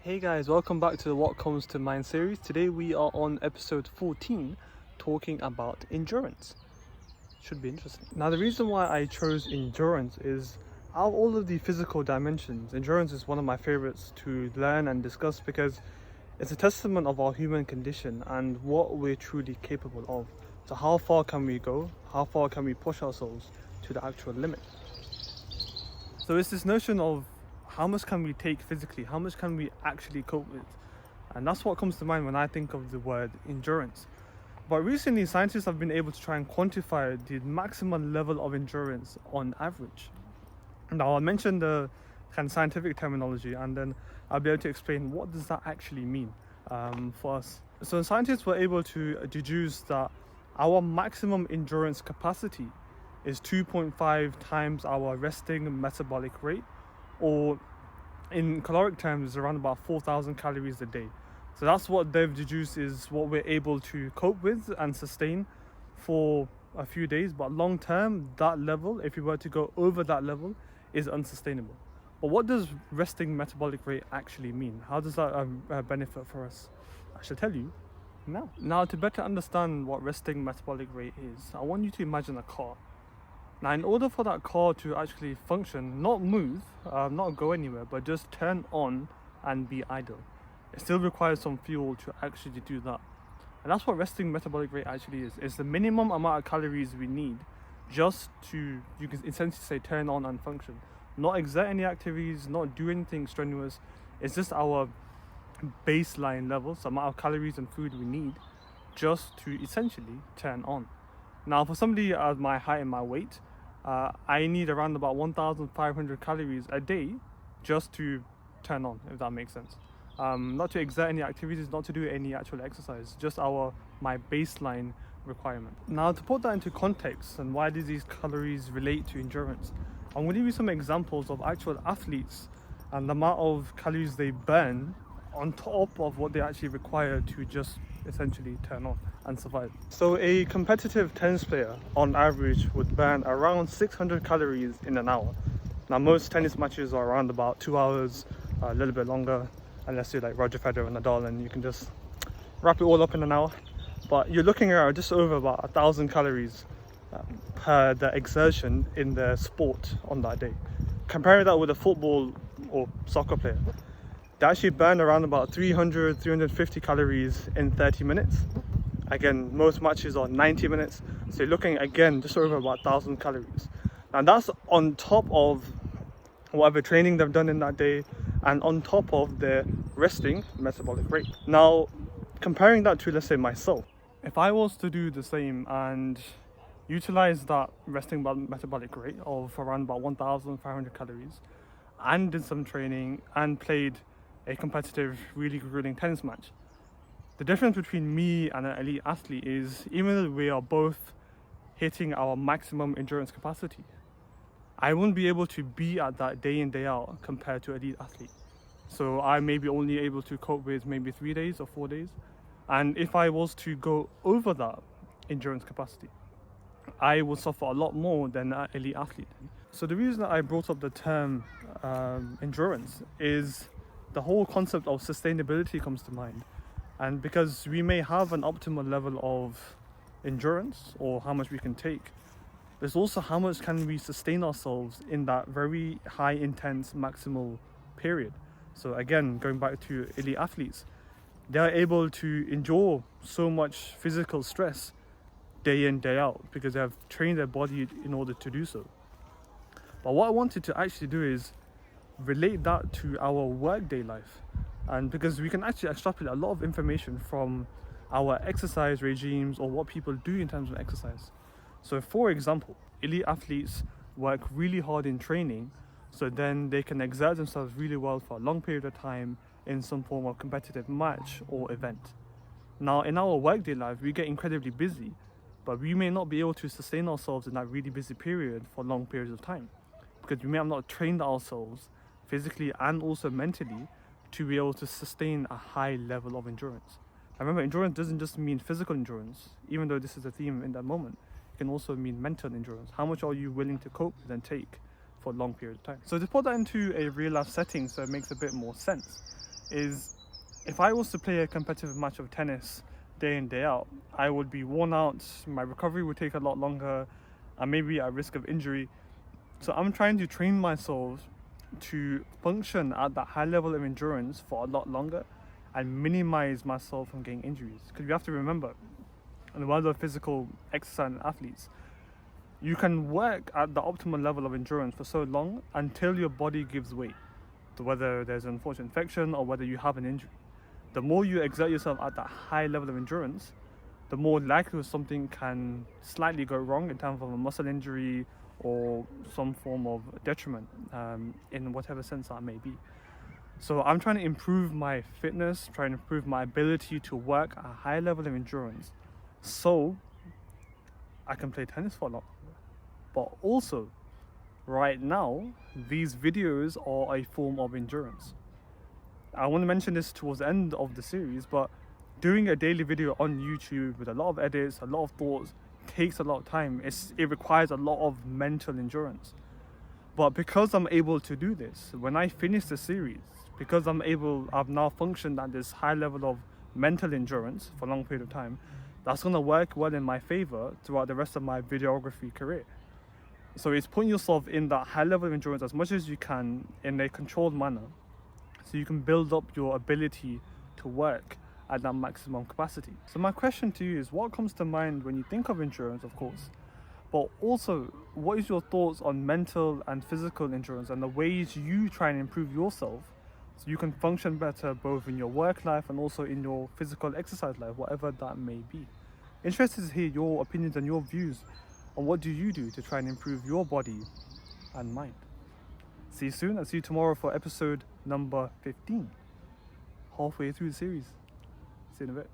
Hey guys, welcome back to the What Comes to Mind series. Today we are on episode 14 talking about endurance. Should be interesting. Now the reason why I chose endurance is out of all of the physical dimensions, endurance is one of my favorites to learn and discuss because it's a testament of our human condition and what we're truly capable of. So how far can we go? How far can we push ourselves to the actual limit? So it's this notion of how much can we take physically? How much can we actually cope with? And that's what comes to mind when I think of the word endurance. But recently, scientists have been able to try and quantify the maximum level of endurance on average. Now, I'll mention the kind of scientific terminology and then I'll be able to explain what does that actually mean for us. So scientists were able to deduce that our maximum endurance capacity is 2.5 times our resting metabolic rate, or in caloric terms is around about 4,000 calories a day. So that's what they've deduced is what we're able to cope with and sustain for a few days. But long term, that level, if you were to go over that level, is unsustainable. But what does resting metabolic rate actually mean? How does that benefit for us? I shall tell you now. Now, to better understand what resting metabolic rate is, I want you to imagine a car. Now, in order for that car to actually function, not move, not go anywhere, but just turn on and be idle, it still requires some fuel to actually do that. And that's what resting metabolic rate actually is. It's the minimum amount of calories we need just to, you can essentially say, turn on and function. Not exert any activities, not do anything strenuous. It's just our baseline levels, the amount of calories and food we need just to essentially turn on. Now, for somebody at my height and my weight, I need around about 1,500 calories a day just to turn on, if that makes sense. Not to exert any activities, not to do any actual exercise, just my baseline requirement. Now, to put that into context and why do these calories relate to endurance, I'm going to give you some examples of actual athletes and the amount of calories they burn on top of what they actually require to just essentially turn on and survive. So a competitive tennis player on average would burn around 600 calories in an hour. Now most tennis matches are around about 2 hours, a little bit longer, unless you're like Roger Federer and Nadal and you can just wrap it all up in an hour. But you're looking at just over about 1,000 calories per the exertion in the sport on that day. Comparing that with a football or soccer player, they actually burn around about 300, 350 calories in 30 minutes. Again, most matches are 90 minutes. So you're looking again just over about 1,000 calories. And that's on top of whatever training they've done in that day and on top of their resting metabolic rate. Now, comparing that to, let's say, myself, if I was to do the same and utilize that resting metabolic rate of around about 1,500 calories and did some training and played a competitive, really grueling tennis match, the difference between me and an elite athlete is even though we are both hitting our maximum endurance capacity, I wouldn't be able to be at that day in, day out compared to an elite athlete. So I may be only able to cope with maybe 3 days or 4 days. And if I was to go over that endurance capacity, I would suffer a lot more than an elite athlete. So the reason that I brought up the term endurance is the whole concept of sustainability comes to mind. And because we may have an optimal level of endurance or how much we can take, there's also how much can we sustain ourselves in that very high intense maximal period. So again, going back to elite athletes, they are able to endure so much physical stress day in, day out because they have trained their body in order to do so. But what I wanted to actually do is relate that to our workday life, and because we can actually extrapolate a lot of information from our exercise regimes or what people do in terms of exercise. So for example, elite athletes work really hard in training so then they can exert themselves really well for a long period of time in some form of competitive match or event. Now in our workday life we get incredibly busy, but we may not be able to sustain ourselves in that really busy period for long periods of time because we may have not trained ourselves physically and also mentally to be able to sustain a high level of endurance. And remember, endurance doesn't just mean physical endurance, even though this is a theme in that moment. It can also mean mental endurance. How much are you willing to cope with and take for a long period of time? So to put that into a real life setting so it makes a bit more sense, is if I was to play a competitive match of tennis day in, day out, I would be worn out, my recovery would take a lot longer, and maybe at risk of injury. So I'm trying to train myself to function at that high level of endurance for a lot longer and minimize myself from getting injuries. Because you have to remember, in the world of physical exercise and athletes, you can work at the optimal level of endurance for so long until your body gives way to whether there's an unfortunate infection or whether you have an injury. The more you exert yourself at that high level of endurance, the more likely something can slightly go wrong in terms of a muscle injury or some form of detriment, in whatever sense that may be. So I'm trying to improve my fitness, trying to improve my ability to work at a high level of endurance so I can play tennis for a lot. But also, right now, these videos are a form of endurance. I want to mention this towards the end of the series, but doing a daily video on YouTube with a lot of edits, a lot of thoughts, takes a lot of time. It requires a lot of mental endurance. But because I'm able to do this, when I finish the series, because I've now functioned at this high level of mental endurance for a long period of time, that's going to work well in my favor throughout the rest of my videography career. So it's putting yourself in that high level of endurance as much as you can in a controlled manner, so you can build up your ability to work at that maximum capacity. So my question to you is, what comes to mind when you think of endurance, of course, but also what is your thoughts on mental and physical endurance and the ways you try and improve yourself so you can function better both in your work life and also in your physical exercise life, whatever that may be. Interested to hear your opinions and your views on what do you do to try and improve your body and mind. See you soon, and see you tomorrow for episode number 15, halfway through the series. See you in a bit.